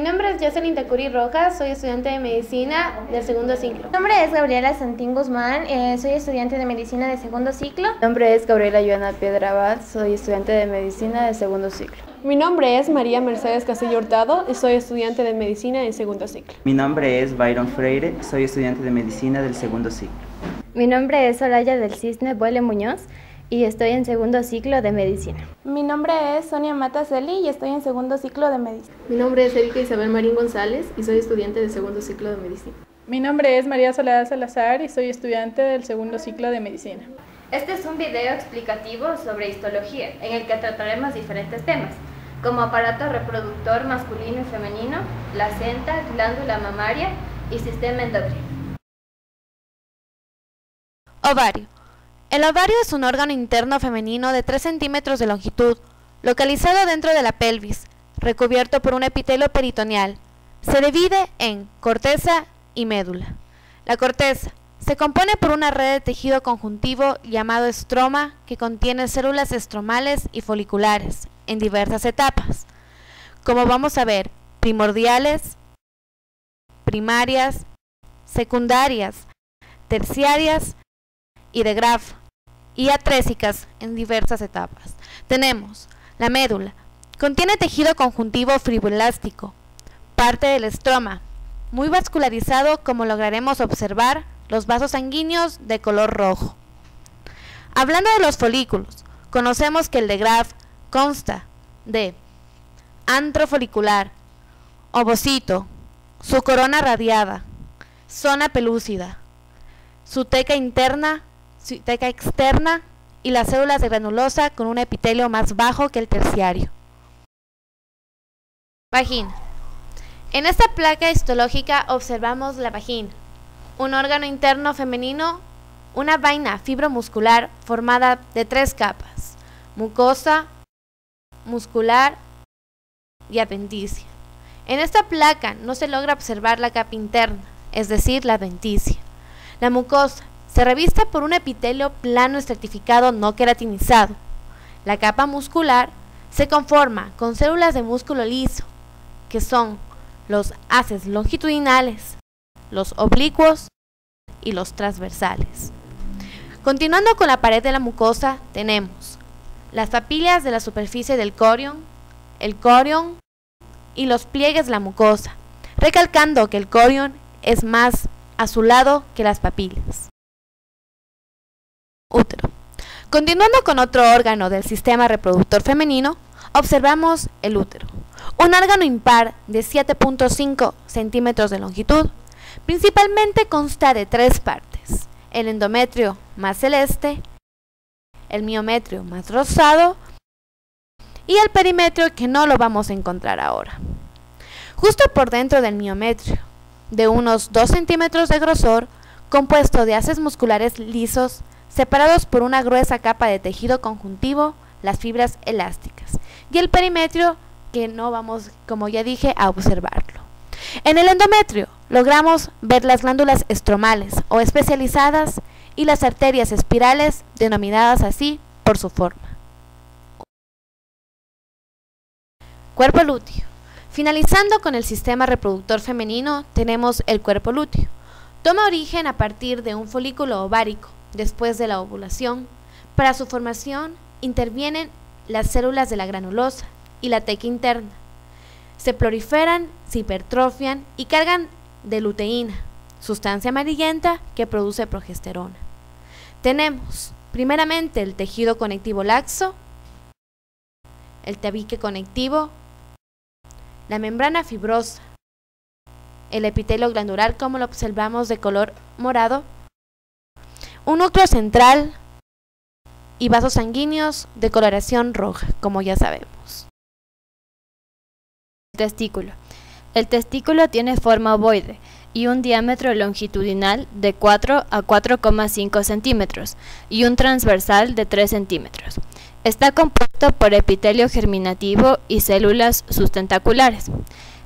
nombre es Jocelyn Tacuri Rojas, soy estudiante de medicina del segundo ciclo. Mi nombre es Gabriela Santín Guzmán, soy estudiante de medicina de segundo ciclo. Mi nombre es Gabriela Joana Piedra Abad, soy estudiante de medicina de segundo ciclo. Mi nombre es María Mercedes Castillo Hurtado y soy estudiante de medicina en segundo ciclo. Mi nombre es Byron Freire, soy estudiante de medicina del segundo ciclo. Mi nombre es Soraya del Cisne Buele Muñoz y estoy en segundo ciclo de medicina. Mi nombre es Sonia Mataceli y estoy en segundo ciclo de medicina. Mi nombre es Erika Isabel Marín González y soy estudiante de segundo ciclo de medicina. Mi nombre es María Soledad Salazar y soy estudiante del segundo ciclo de medicina. Este es un video explicativo sobre histología, en el que trataremos diferentes temas, como aparato reproductor masculino y femenino, placenta, glándula mamaria y sistema endocrino. Ovario. El ovario es un órgano interno femenino de 3 centímetros de longitud, localizado dentro de la pelvis, recubierto por un epitelio peritoneal. Se divide en corteza y médula. La corteza se compone por una red de tejido conjuntivo llamado estroma que contiene células estromales y foliculares en diversas etapas, como vamos a ver, primordiales, primarias, secundarias, terciarias y de grafo, y atrésicas en diversas etapas. Tenemos la médula, contiene tejido conjuntivo fibroelástico, parte del estroma, muy vascularizado como lograremos observar los vasos sanguíneos de color rojo. Hablando de los folículos, conocemos que el de Graf consta de antro folicular, ovocito, su corona radiada, zona pelúcida, su teca interna, su teca externa y las células de granulosa con un epitelio más bajo que el terciario. Vagina. En esta placa histológica observamos la vagina, un órgano interno femenino, una vaina fibromuscular formada de 3 capas, mucosa, muscular y adventicia. En esta placa no se logra observar la capa interna, es decir, la adventicia. La mucosa se reviste por un epitelio plano estratificado no queratinizado. La capa muscular se conforma con células de músculo liso, que son los haces longitudinales, los oblicuos y los transversales. Continuando con la pared de la mucosa, tenemos las papilias de la superficie del corion, el corion y los pliegues de la mucosa, recalcando que el corion es más azulado que las papilas. Útero. Continuando con otro órgano del sistema reproductor femenino, observamos el útero, un órgano impar de 7.5 centímetros de longitud. Principalmente consta de 3 partes, el endometrio más celeste, el miometrio más rosado y el perimetrio que no lo vamos a encontrar ahora. Justo por dentro del miometrio, de unos 2 centímetros de grosor, compuesto de haces musculares lisos, separados por una gruesa capa de tejido conjuntivo, las fibras elásticas, y el perimetrio que no vamos, como ya dije, a observarlo. En el endometrio logramos ver las glándulas estromales o especializadas y las arterias espirales, denominadas así por su forma. Cuerpo lúteo. Finalizando con el sistema reproductor femenino, tenemos el cuerpo lúteo. Toma origen a partir de un folículo ovárico después de la ovulación. Para su formación intervienen las células de la granulosa y la teca interna. Se proliferan, se hipertrofian y cargan de luteína, sustancia amarillenta que produce progesterona. Tenemos primeramente el tejido conectivo laxo, el tabique conectivo, la membrana fibrosa, el epitelio glandular como lo observamos de color morado, un núcleo central y vasos sanguíneos de coloración roja, como ya sabemos. Testículo. El testículo tiene forma ovoide y un diámetro longitudinal de 4 a 4,5 centímetros y un transversal de 3 centímetros. Está compuesto por epitelio germinativo y células sustentaculares.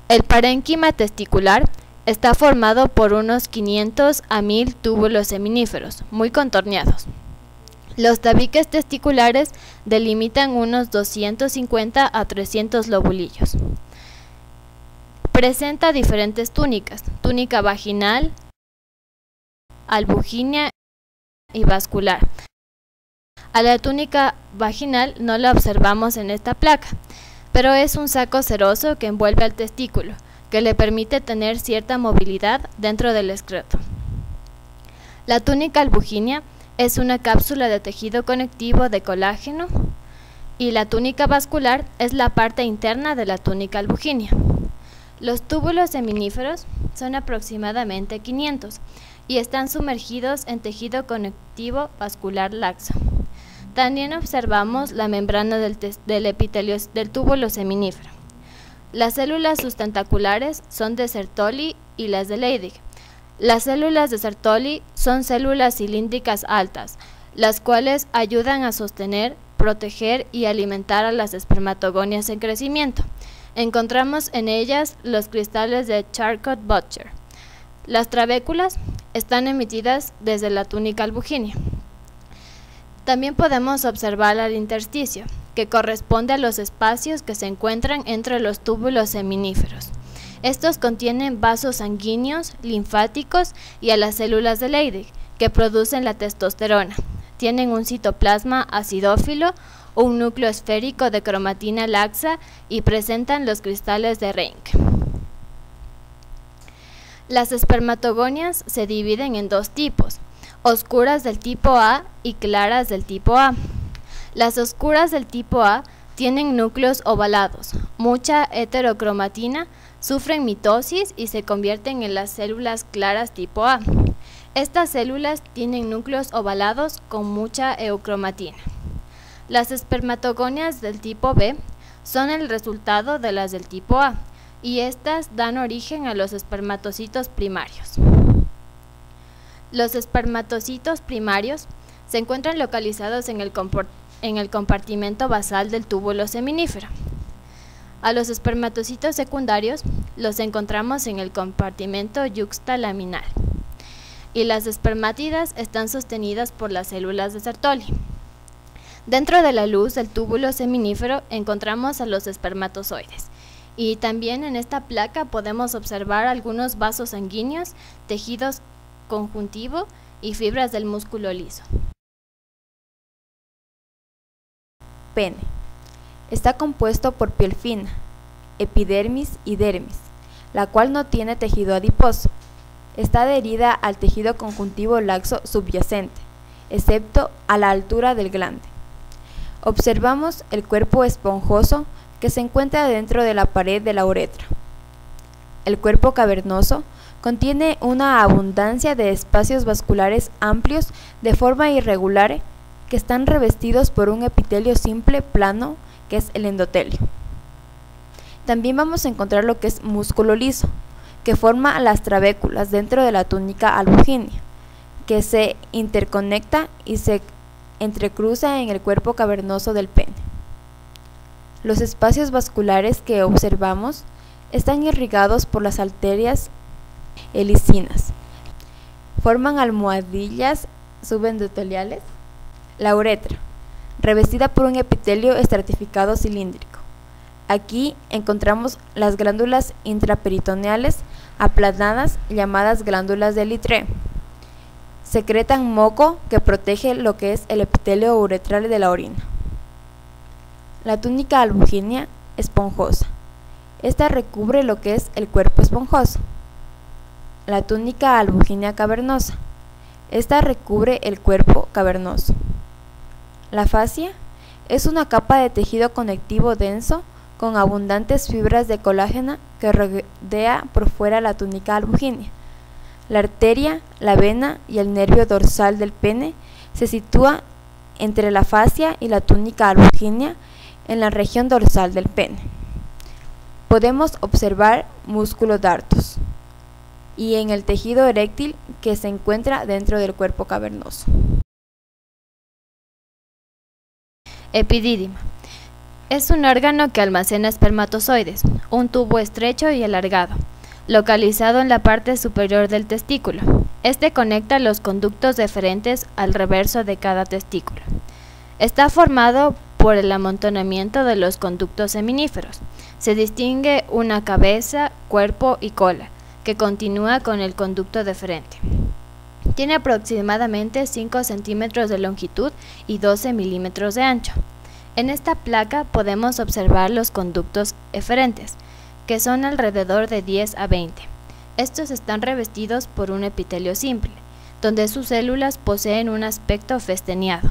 El parénquima testicular está formado por unos 500 a 1000 túbulos seminíferos, muy contorneados. Los tabiques testiculares delimitan unos 250 a 300 lobulillos. Presenta diferentes túnicas, túnica vaginal, albuginea y vascular. A la túnica vaginal no la observamos en esta placa, pero es un saco seroso que envuelve al testículo, que le permite tener cierta movilidad dentro del excreto. La túnica albuginea es una cápsula de tejido conectivo de colágeno y la túnica vascular es la parte interna de la túnica albuginea. Los túbulos seminíferos son aproximadamente 500 y están sumergidos en tejido conectivo vascular laxo. También observamos la membrana del epitelio del túbulo seminífero. Las células sustentaculares son de Sertoli y las de Leydig. Las células de Sertoli son células cilíndricas altas, las cuales ayudan a sostener, proteger y alimentar a las espermatogonias en crecimiento. Encontramos en ellas los cristales de Charcot-Butcher. Las trabéculas están emitidas desde la túnica albuginea. También podemos observar el intersticio, que corresponde a los espacios que se encuentran entre los túbulos seminíferos. Estos contienen vasos sanguíneos, linfáticos y a las células de Leydig, que producen la testosterona. Tienen un citoplasma acidófilo, un núcleo esférico de cromatina laxa y presentan los cristales de Reinke. Las espermatogonias se dividen en dos tipos, oscuras del tipo A y claras del tipo A. Las oscuras del tipo A tienen núcleos ovalados, mucha heterocromatina, sufren mitosis y se convierten en las células claras tipo A. Estas células tienen núcleos ovalados con mucha eucromatina. Las espermatogonias del tipo B son el resultado de las del tipo A, y estas dan origen a los espermatocitos primarios. Los espermatocitos primarios se encuentran localizados en el compartimento basal del túbulo seminífero. A los espermatocitos secundarios los encontramos en el compartimento yuxtalaminal. Y las espermátidas están sostenidas por las células de Sertoli. Dentro de la luz del túbulo seminífero encontramos a los espermatozoides. Y también en esta placa podemos observar algunos vasos sanguíneos, tejidos conjuntivo y fibras del músculo liso. Pene. Está compuesto por piel fina, epidermis y dermis, la cual no tiene tejido adiposo. Está adherida al tejido conjuntivo laxo subyacente, excepto a la altura del glande. Observamos el cuerpo esponjoso que se encuentra dentro de la pared de la uretra. El cuerpo cavernoso contiene una abundancia de espacios vasculares amplios de forma irregular que están revestidos por un epitelio simple plano que es el endotelio. También vamos a encontrar lo que es músculo liso, que forma las trabéculas dentro de la túnica albuginea, que se interconecta y se entrecruza en el cuerpo cavernoso del pene. Los espacios vasculares que observamos están irrigados por las arterias helicinas. Forman almohadillas subendoteliales. La uretra, revestida por un epitelio estratificado cilíndrico. Aquí encontramos las glándulas intraperitoneales aplanadas llamadas glándulas de Littré. Secretan moco que protege lo que es el epitelio uretral de la orina. La túnica albuginea esponjosa. Esta recubre lo que es el cuerpo esponjoso. La túnica albuginea cavernosa. Esta recubre el cuerpo cavernoso. La fascia es una capa de tejido conectivo denso con abundantes fibras de colágeno que rodea por fuera la túnica albuginea. La arteria, la vena y el nervio dorsal del pene se sitúa entre la fascia y la túnica albuginea en la región dorsal del pene. Podemos observar músculo dartos y en el tejido eréctil que se encuentra dentro del cuerpo cavernoso. Epidídima. Es un órgano que almacena espermatozoides, un tubo estrecho y alargado, localizado en la parte superior del testículo. Este conecta los conductos deferentes al reverso de cada testículo. Está formado por el amontonamiento de los conductos seminíferos. Se distingue una cabeza, cuerpo y cola, que continúa con el conducto deferente. Tiene aproximadamente 5 centímetros de longitud y 12 milímetros de ancho. En esta placa podemos observar los conductos eferentes, que son alrededor de 10 a 20. Estos están revestidos por un epitelio simple, donde sus células poseen un aspecto festeneado,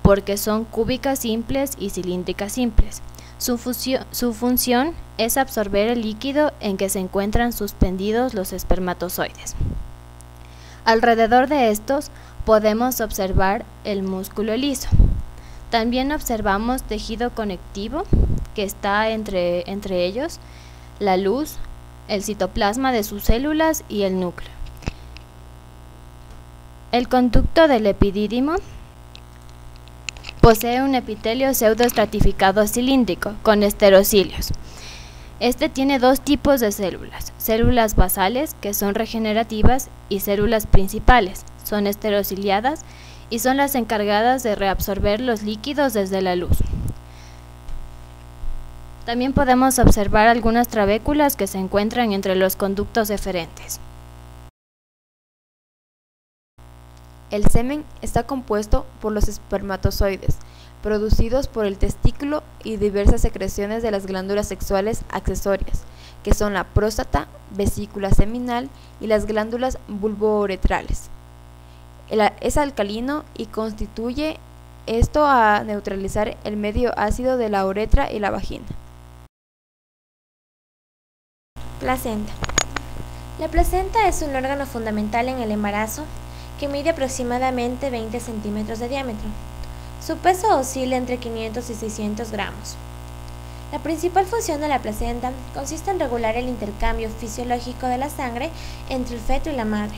porque son cúbicas simples y cilíndricas simples. Su función es absorber el líquido en que se encuentran suspendidos los espermatozoides. Alrededor de estos podemos observar el músculo liso. También observamos tejido conectivo, que está entre ellos, la luz, el citoplasma de sus células y el núcleo. El conducto del epidídimo posee un epitelio pseudoestratificado cilíndrico con esterocilios. Este tiene dos tipos de células basales, que son regenerativas, y células principales, son esterociliadas y son las encargadas de reabsorber los líquidos desde la luz. También podemos observar algunas trabéculas que se encuentran entre los conductos eferentes. El semen está compuesto por los espermatozoides, producidos por el testículo y diversas secreciones de las glándulas sexuales accesorias, que son la próstata, vesícula seminal y las glándulas bulbouretrales. Es alcalino y constituye esto a neutralizar el medio ácido de la uretra y la vagina. Placenta. La placenta es un órgano fundamental en el embarazo que mide aproximadamente 20 centímetros de diámetro. Su peso oscila entre 500 y 600 gramos. La principal función de la placenta consiste en regular el intercambio fisiológico de la sangre entre el feto y la madre,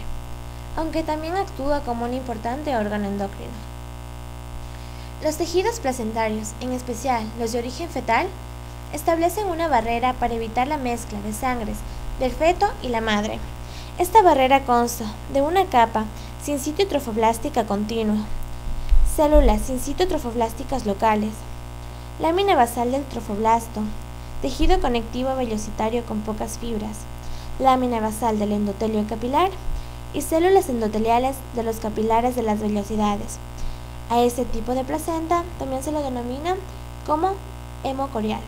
aunque también actúa como un importante órgano endocrino. Los tejidos placentarios, en especial los de origen fetal, establecen una barrera para evitar la mezcla de sangres del feto y la madre. Esta barrera consta de una capa sincitiotrofoblástica continua, células sincitiotrofoblásticas locales, lámina basal del trofoblasto, tejido conectivo velocitario con pocas fibras, lámina basal del endotelio capilar y células endoteliales de los capilares de las vellosidades. A este tipo de placenta también se lo denomina como hemocorial.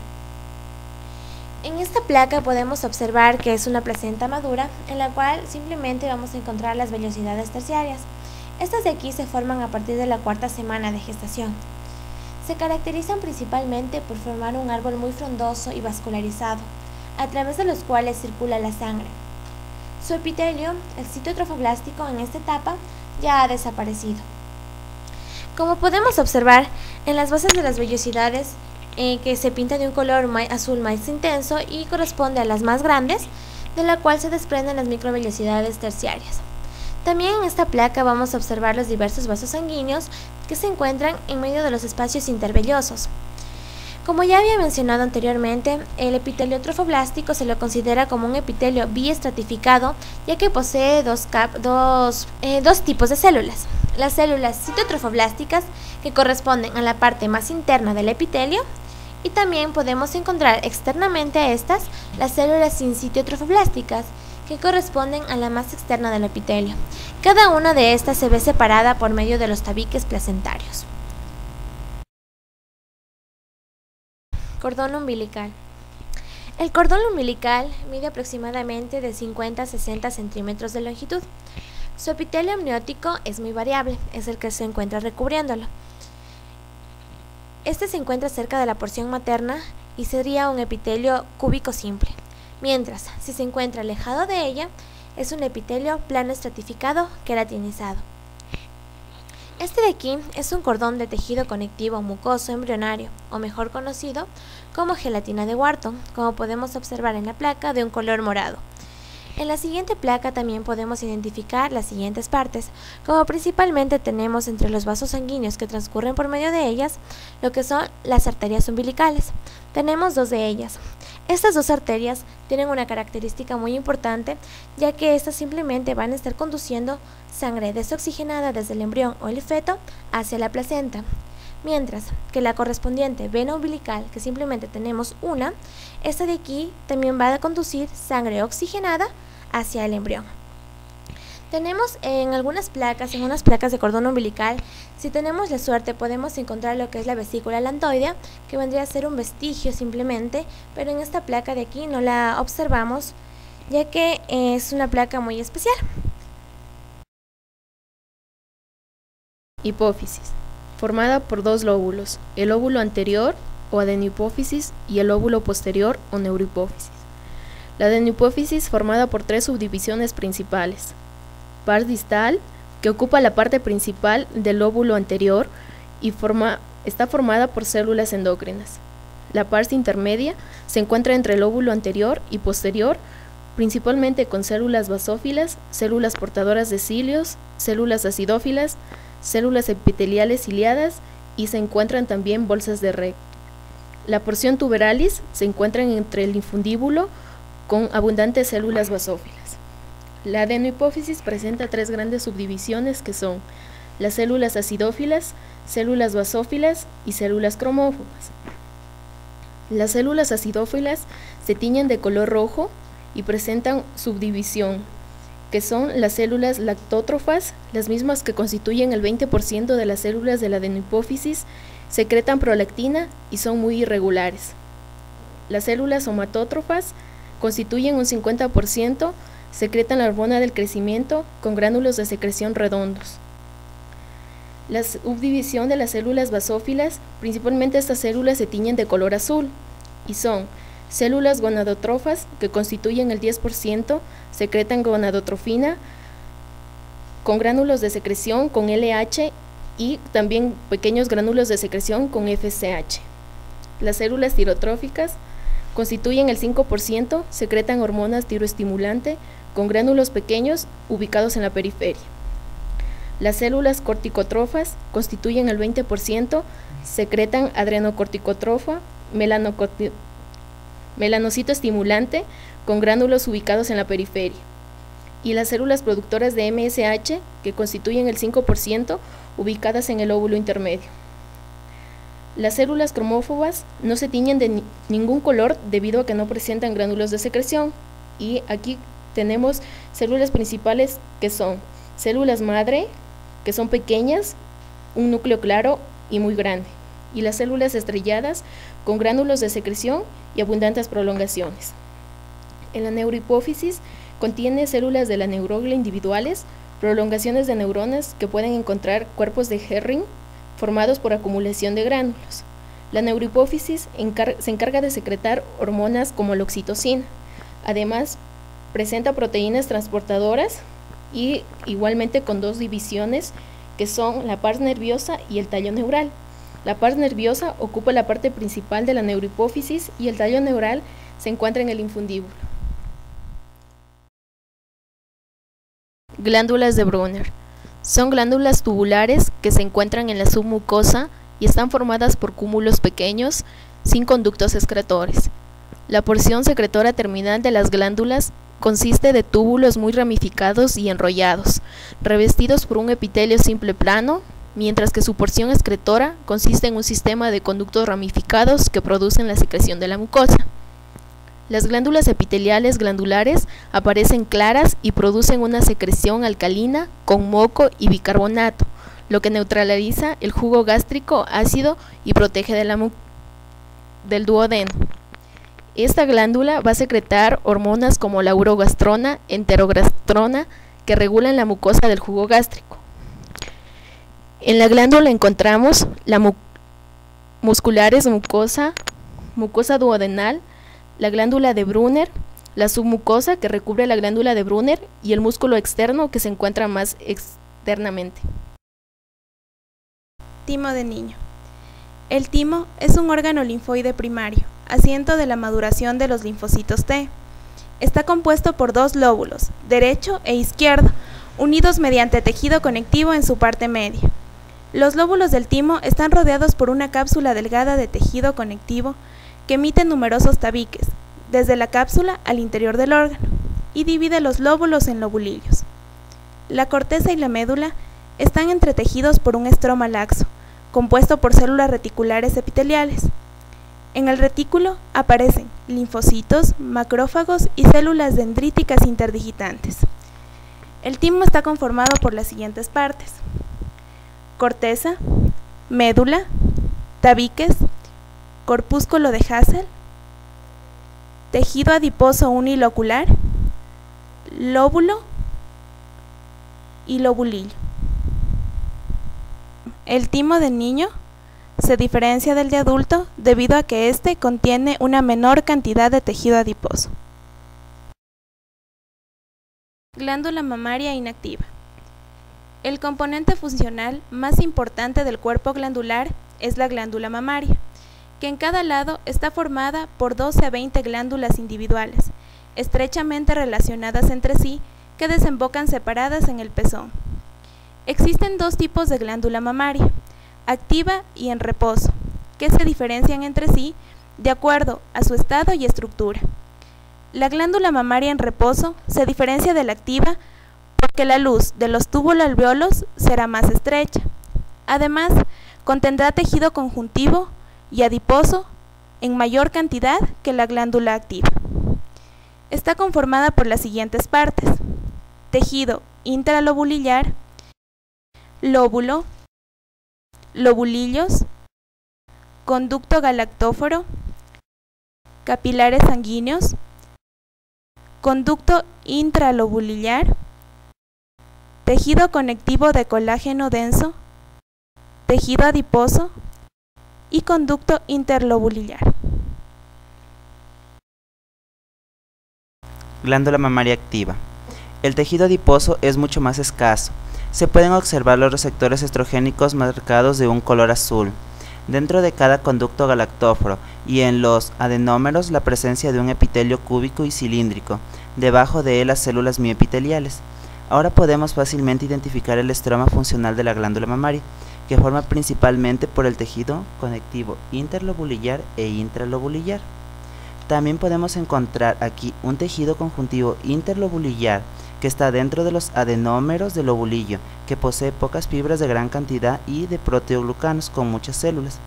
En esta placa podemos observar que es una placenta madura, en la cual simplemente vamos a encontrar las vellosidades terciarias. Estas de aquí se forman a partir de la 4ª semana de gestación. Se caracterizan principalmente por formar un árbol muy frondoso y vascularizado, a través de los cuales circula la sangre. Su epitelio, el sitio trofoblástico, en esta etapa ya ha desaparecido. Como podemos observar, en las bases de las vellosidades, que se pinta de un color azul más intenso y corresponde a las más grandes, de la cual se desprenden las microvellosidades terciarias. También en esta placa vamos a observar los diversos vasos sanguíneos que se encuentran en medio de los espacios intervellosos. Como ya había mencionado anteriormente, el epitelio trofoblástico se lo considera como un epitelio biestratificado, ya que posee dos tipos de células. Las células citotrofoblásticas, que corresponden a la parte más interna del epitelio, y también podemos encontrar externamente a estas las células sincitiotrofoblásticas, que corresponden a la más externa del epitelio. Cada una de estas se ve separada por medio de los tabiques placentarios. Cordón umbilical. El cordón umbilical mide aproximadamente de 50 a 60 centímetros de longitud. Su epitelio amniótico es muy variable, es el que se encuentra recubriéndolo. Este se encuentra cerca de la porción materna y sería un epitelio cúbico simple, mientras si se encuentra alejado de ella es un epitelio plano estratificado queratinizado. Este de aquí es un cordón de tejido conectivo mucoso embrionario, o mejor conocido como gelatina de Wharton, como podemos observar en la placa, de un color morado. En la siguiente placa también podemos identificar las siguientes partes, como principalmente tenemos entre los vasos sanguíneos que transcurren por medio de ellas, lo que son las arterias umbilicales. Tenemos dos de ellas. Estas dos arterias tienen una característica muy importante, ya que estas simplemente van a estar conduciendo sangre desoxigenada desde el embrión o el feto hacia la placenta. mientras que la correspondiente vena umbilical, que simplemente tenemos una, esta de aquí también va a conducir sangre oxigenada hacia el embrión. Tenemos en unas placas de cordón umbilical, si tenemos la suerte podemos encontrar lo que es la vesícula lantoidea, que vendría a ser un vestigio simplemente, pero en esta placa de aquí no la observamos, ya que es una placa muy especial. Hipófisis, formada por dos lóbulos, el lóbulo anterior o adenohipófisis y el lóbulo posterior o neurohipófisis. La adenohipófisis formada por tres subdivisiones principales: pars distal, que ocupa la parte principal del lóbulo anterior y está formada por células endócrinas. La pars intermedia se encuentra entre el lóbulo anterior y posterior, principalmente con células basófilas, células portadoras de cilios, células acidófilas, células epiteliales ciliadas y se encuentran también bolsas de recto. La porción tuberalis se encuentra entre el infundíbulo con abundantes células basófilas. La adenohipófisis presenta tres grandes subdivisiones que son las células acidófilas, células basófilas y células cromóforas. Las células acidófilas se tiñen de color rojo y presentan subdivisión, que son las células lactótrofas, las mismas que constituyen el 20% de las células de la adenohipófisis, secretan prolactina y son muy irregulares. Las células somatótrofas constituyen un 50%, secretan la hormona del crecimiento con gránulos de secreción redondos. La subdivisión de las células basófilas, principalmente estas células se tiñen de color azul y son células gonadotrofas, que constituyen el 10%, secretan gonadotrofina con gránulos de secreción con LH y también pequeños gránulos de secreción con FSH. Las células tirotróficas constituyen el 5%, secretan hormonas tiroestimulante con gránulos pequeños ubicados en la periferia. Las células corticotrofas constituyen el 20%, secretan adrenocorticotrofa, melanocito estimulante con gránulos ubicados en la periferia. Y las células productoras de MSH, que constituyen el 5%, ubicadas en el lóbulo intermedio. Las células cromófobas no se tiñen de ningún color debido a que no presentan gránulos de secreción. Y aquí tenemos células principales que son células madre, que son pequeñas, un núcleo claro y muy grande, y las células estrelladas con gránulos de secreción y abundantes prolongaciones. En la neurohipófisis contiene células de la neuroglia individuales, prolongaciones de neuronas que pueden encontrar cuerpos de Herring formados por acumulación de gránulos. La neurohipófisis se encarga de secretar hormonas como la oxitocina. Además, presenta proteínas transportadoras y igualmente con dos divisiones que son la pars nerviosa y el tallo neural. La pars nerviosa ocupa la parte principal de la neurohipófisis y el tallo neural se encuentra en el infundíbulo. Glándulas de Brunner. Son glándulas tubulares que se encuentran en la submucosa y están formadas por cúmulos pequeños sin conductos excretores. La porción secretora terminal de las glándulas consiste de túbulos muy ramificados y enrollados, revestidos por un epitelio simple plano, mientras que su porción excretora consiste en un sistema de conductos ramificados que producen la secreción de la mucosa. Las glándulas epiteliales glandulares aparecen claras y producen una secreción alcalina con moco y bicarbonato, lo que neutraliza el jugo gástrico ácido y protege del duodeno. Esta glándula va a secretar hormonas como la urogastrona, enterogastrona, que regulan la mucosa del jugo gástrico. En la glándula encontramos la musculares mucosa duodenal, la glándula de Brunner, la submucosa que recubre la glándula de Brunner y el músculo externo que se encuentra más externamente. Timo de niño. El timo es un órgano linfoide primario, asiento de la maduración de los linfocitos T. Está compuesto por dos lóbulos, derecho e izquierdo, unidos mediante tejido conectivo en su parte media. Los lóbulos del timo están rodeados por una cápsula delgada de tejido conectivo que emite numerosos tabiques, desde la cápsula al interior del órgano, y divide los lóbulos en lobulillos. La corteza y la médula están entretejidos por un estroma laxo, compuesto por células reticulares epiteliales. En el retículo aparecen linfocitos, macrófagos y células dendríticas interdigitantes. El timo está conformado por las siguientes partes: corteza, médula, tabiques, corpúsculo de Hassel, tejido adiposo unilocular, lóbulo y lobulillo. El timo del niño se diferencia del de adulto debido a que éste contiene una menor cantidad de tejido adiposo. Glándula mamaria inactiva. El componente funcional más importante del cuerpo glandular es la glándula mamaria, que en cada lado está formada por 12 a 20 glándulas individuales, estrechamente relacionadas entre sí, que desembocan separadas en el pezón. Existen dos tipos de glándula mamaria, activa y en reposo, que se diferencian entre sí de acuerdo a su estado y estructura. La glándula mamaria en reposo se diferencia de la activa porque la luz de los túbulos alveolos será más estrecha. Además, contendrá tejido conjuntivo y adiposo en mayor cantidad que la glándula activa. Está conformada por las siguientes partes: tejido intralobulillar, lóbulo, lobulillos, conducto galactóforo, capilares sanguíneos, conducto intralobulillar, tejido conectivo de colágeno denso, tejido adiposo y conducto interlobulillar. Glándula mamaria activa. El tejido adiposo es mucho más escaso. Se pueden observar los receptores estrogénicos marcados de un color azul. Dentro de cada conducto galactóforo y en los adenómeros la presencia de un epitelio cúbico y cilíndrico, debajo de él las células miepiteliales. Ahora podemos fácilmente identificar el estroma funcional de la glándula mamaria, que forma principalmente por el tejido conectivo interlobulillar e intralobulillar. También podemos encontrar aquí un tejido conjuntivo interlobulillar que está dentro de los adenómeros del lobulillo, que posee pocas fibras de gran cantidad y de proteoglucanos con muchas células.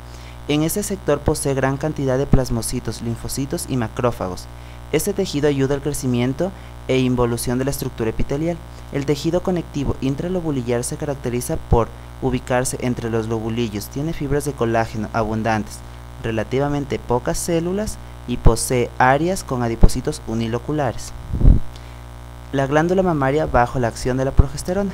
En este sector posee gran cantidad de plasmocitos, linfocitos y macrófagos. Este tejido ayuda al crecimiento e involución de la estructura epitelial. El tejido conectivo intralobulillar se caracteriza por ubicarse entre los lobulillos, tiene fibras de colágeno abundantes, relativamente pocas células y posee áreas con adipocitos uniloculares. La glándula mamaria bajo la acción de la progesterona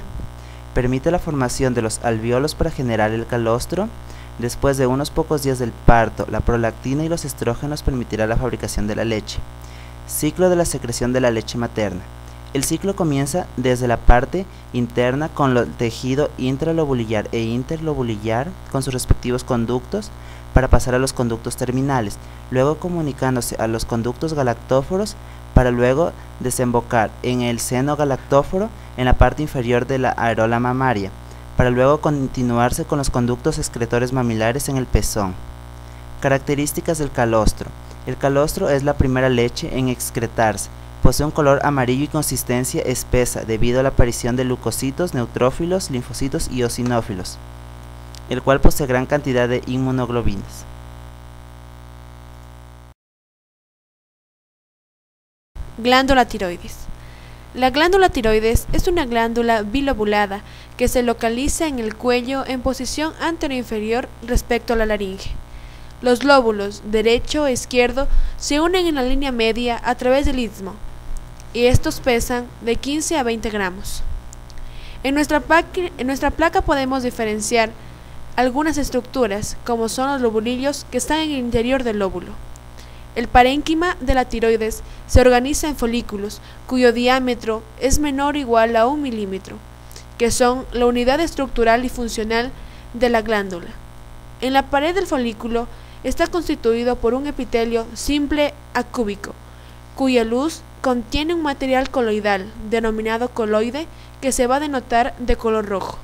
permite la formación de los alvéolos para generar el calostro. Después de unos pocos días del parto, la prolactina y los estrógenos permitirá la fabricación de la leche. Ciclo de la secreción de la leche materna. El ciclo comienza desde la parte interna con el tejido intralobulillar e interlobulillar con sus respectivos conductos para pasar a los conductos terminales, luego comunicándose a los conductos galactóforos para luego desembocar en el seno galactóforo en la parte inferior de la areola mamaria, para luego continuarse con los conductos excretores mamilares en el pezón. Características del calostro. El calostro es la primera leche en excretarse. Posee un color amarillo y consistencia espesa debido a la aparición de leucocitos, neutrófilos, linfocitos y eosinófilos, el cual posee gran cantidad de inmunoglobinas. Glándula tiroides. La glándula tiroides es una glándula bilobulada que se localiza en el cuello en posición anteroinferior respecto a la laringe. Los lóbulos derecho e izquierdo se unen en la línea media a través del istmo, y estos pesan de 15 a 20 gramos. En nuestra placa podemos diferenciar algunas estructuras, como son los lobulillos que están en el interior del lóbulo. El parénquima de la tiroides se organiza en folículos, cuyo diámetro es menor o igual a 1 milímetro, que son la unidad estructural y funcional de la glándula. En la pared del folículo está constituido por un epitelio simple acúbico, cuya luz contiene un material coloidal, denominado coloide, que se va a denotar de color rojo,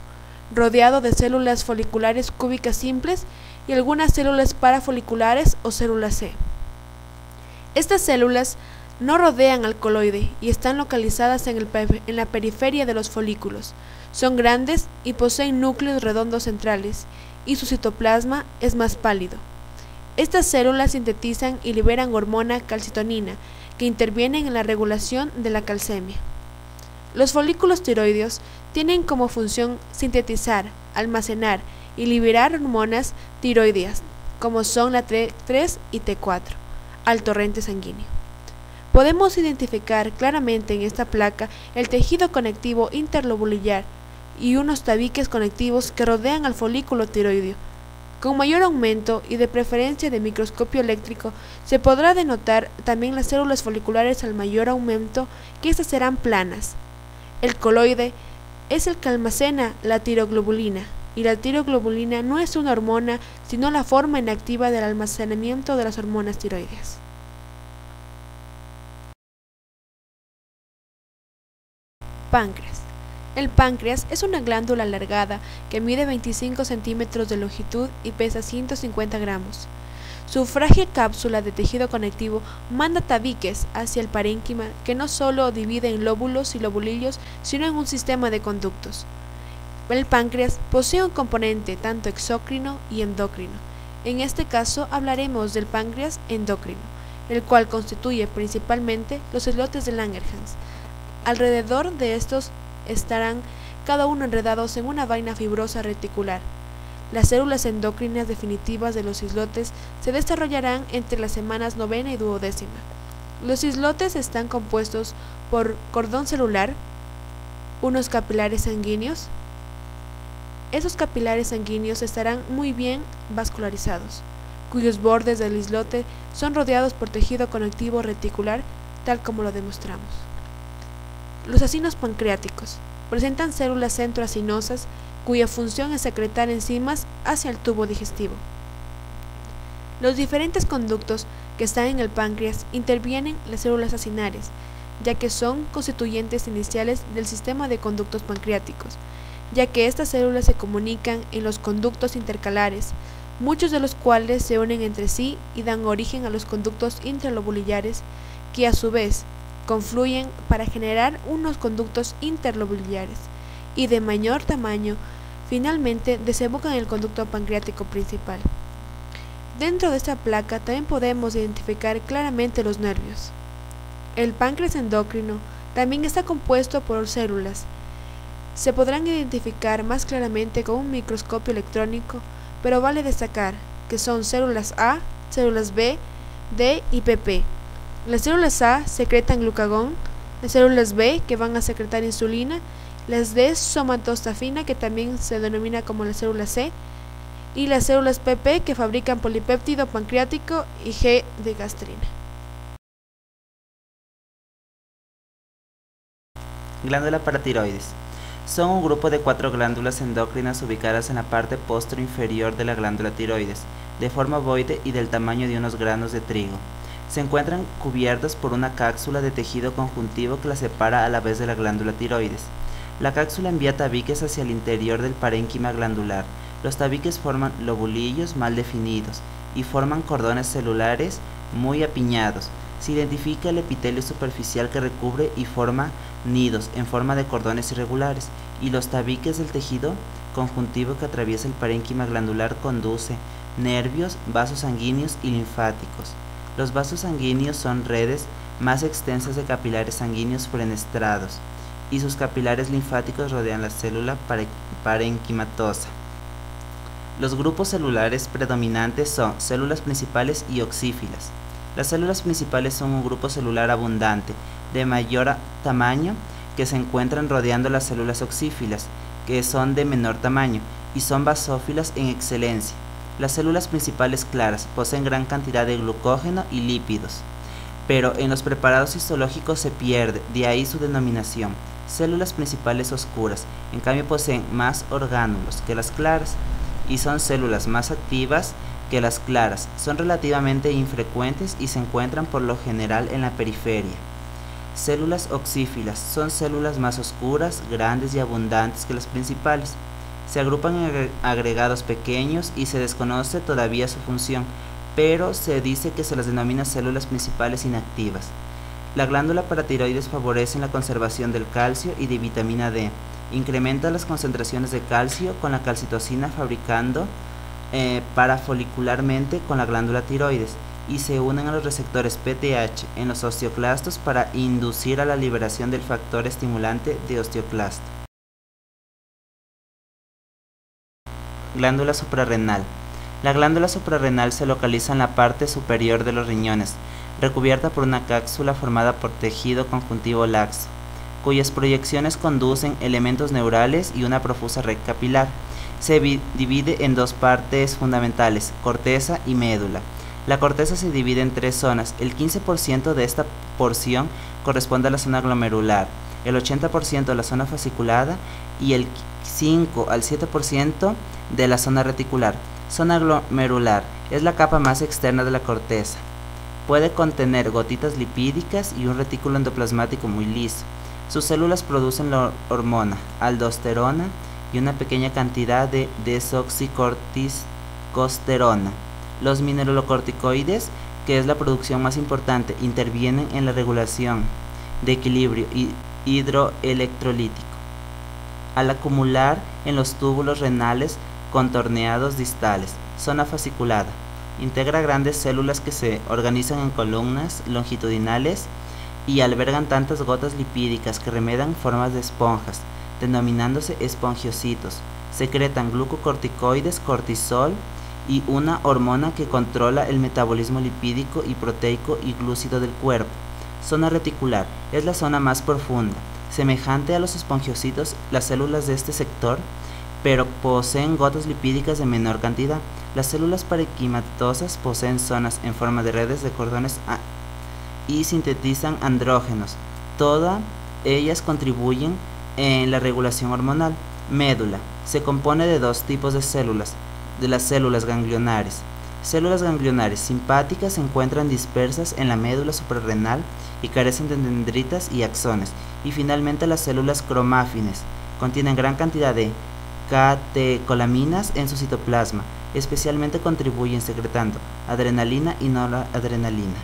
rodeado de células foliculares cúbicas simples y algunas células parafoliculares o células C. Estas células No rodean al coloide y están localizadas en la periferia de los folículos. Son grandes y poseen núcleos redondos centrales, y su citoplasma es más pálido. Estas células sintetizan y liberan hormona calcitonina, que intervienen en la regulación de la calcemia. Los folículos tiroideos tienen como función sintetizar, almacenar y liberar hormonas tiroideas, como son la T3 y T4, al torrente sanguíneo. Podemos identificar claramente en esta placa el tejido conectivo interlobular y unos tabiques conectivos que rodean al folículo tiroideo. Con mayor aumento y de preferencia de microscopio eléctrico, se podrá denotar también las células foliculares al mayor aumento, que estas serán planas. El coloide es el que almacena la tiroglobulina, y la tiroglobulina no es una hormona, sino la forma inactiva del almacenamiento de las hormonas tiroideas. Páncreas. El páncreas es una glándula alargada que mide 25 centímetros de longitud y pesa 150 gramos. Su frágil cápsula de tejido conectivo manda tabiques hacia el parénquima, que no solo divide en lóbulos y lobulillos, sino en un sistema de conductos. El páncreas posee un componente tanto exócrino y endocrino. En este caso hablaremos del páncreas endocrino, el cual constituye principalmente los islotes de Langerhans. Alrededor de estos estarán cada uno enredados en una vaina fibrosa reticular. Las células endocrinas definitivas de los islotes se desarrollarán entre las semanas 9ª y 12ª. Los islotes están compuestos por cordón celular, unos capilares sanguíneos. Esos capilares sanguíneos estarán muy bien vascularizados, cuyos bordes del islote son rodeados por tejido conectivo reticular, tal como lo demostramos. Los acinos pancreáticos presentan células centroacinosas cuya función es secretar enzimas hacia el tubo digestivo. Los diferentes conductos que están en el páncreas intervienen las células acinales, ya que son constituyentes iniciales del sistema de conductos pancreáticos, ya que estas células se comunican en los conductos intercalares, muchos de los cuales se unen entre sí y dan origen a los conductos intralobulares, que a su vez confluyen para generar unos conductos interlobulares y de mayor tamaño, finalmente desembocan en el conducto pancreático principal. Dentro de esta placa también podemos identificar claramente los nervios. El páncreas endocrino también está compuesto por células. Se podrán identificar más claramente con un microscopio electrónico, pero vale destacar que son células A, células B, D y PP. Las células A secretan glucagón, las células B que van a secretar insulina, las D somatostafina, que también se denomina como la célula C, y las células PP que fabrican polipéptido pancreático y G de gastrina. Glándula paratiroides. Son un grupo de 4 glándulas endócrinas ubicadas en la parte postroinferior de la glándula tiroides, de forma ovoide y del tamaño de unos granos de trigo. Se encuentran cubiertas por una cápsula de tejido conjuntivo que las separa a la vez de la glándula tiroides. La cápsula envía tabiques hacia el interior del parénquima glandular. Los tabiques forman lobulillos mal definidos y forman cordones celulares muy apiñados. Se identifica el epitelio superficial que recubre y forma nidos en forma de cordones irregulares, y los tabiques del tejido conjuntivo que atraviesa el parénquima glandular conduce nervios, vasos sanguíneos y linfáticos. Los vasos sanguíneos son redes más extensas de capilares sanguíneos fenestrados, y sus capilares linfáticos rodean la célula parenquimatosa. Los grupos celulares predominantes son células principales y oxífilas. Las células principales son un grupo celular abundante, de mayor tamaño, que se encuentran rodeando las células oxífilas, que son de menor tamaño, y son basófilas en excelencia. Las células principales claras poseen gran cantidad de glucógeno y lípidos, pero en los preparados histológicos se pierde, de ahí su denominación. Células principales oscuras, en cambio, poseen más orgánulos que las claras, y son células más activas que las claras. Son relativamente infrecuentes y se encuentran por lo general en la periferia. Células oxífilas son células más oscuras, grandes y abundantes que las principales. Se agrupan en agregados pequeños y se desconoce todavía su función, pero se dice que se las denomina células principales inactivas. La glándula paratiroides favorece la conservación del calcio y de vitamina D. Incrementa las concentraciones de calcio con la calcitocina fabricando parafolicularmente con la glándula tiroides y se unen a los receptores PTH en los osteoclastos para inducir a la liberación del factor estimulante de osteoclasto. Glándula suprarrenal. La glándula suprarrenal se localiza en la parte superior de los riñones, recubierta por una cápsula formada por tejido conjuntivo laxo, cuyas proyecciones conducen elementos neurales y una profusa red capilar. Se divide en dos partes fundamentales, corteza y médula. La corteza se divide en tres zonas. El 15% de esta porción corresponde a la zona glomerular, el 80% a la zona fasciculada y el 5 al 7% de la zona reticular. Zona glomerular es la capa más externa de la corteza. Puede contener gotitas lipídicas y un retículo endoplasmático muy liso. Sus células producen la hormona aldosterona y una pequeña cantidad de desoxicorticosterona. Los mineralocorticoides, que es la producción más importante, intervienen en la regulación de equilibrio hidroelectrolítico. Al acumular en los túbulos renales contorneados distales, zona fasciculada, integra grandes células que se organizan en columnas longitudinales y albergan tantas gotas lipídicas que remedan formas de esponjas, denominándose espongiocitos. Secretan glucocorticoides, cortisol y una hormona que controla el metabolismo lipídico y proteico y glúcido del cuerpo. Zona reticular es la zona más profunda. Semejante a los espongiocitos, las células de este sector, pero poseen gotas lipídicas de menor cantidad. Las células parenquimatosas poseen zonas en forma de redes de cordones y sintetizan andrógenos. Todas ellas contribuyen en la regulación hormonal. Médula se compone de dos tipos de células, de las células ganglionares. Células ganglionares simpáticas se encuentran dispersas en la médula suprarrenal y carecen de dendritas y axones. Y finalmente las células cromáfines contienen gran cantidad de catecolaminas en su citoplasma, especialmente contribuyen secretando adrenalina y noradrenalina.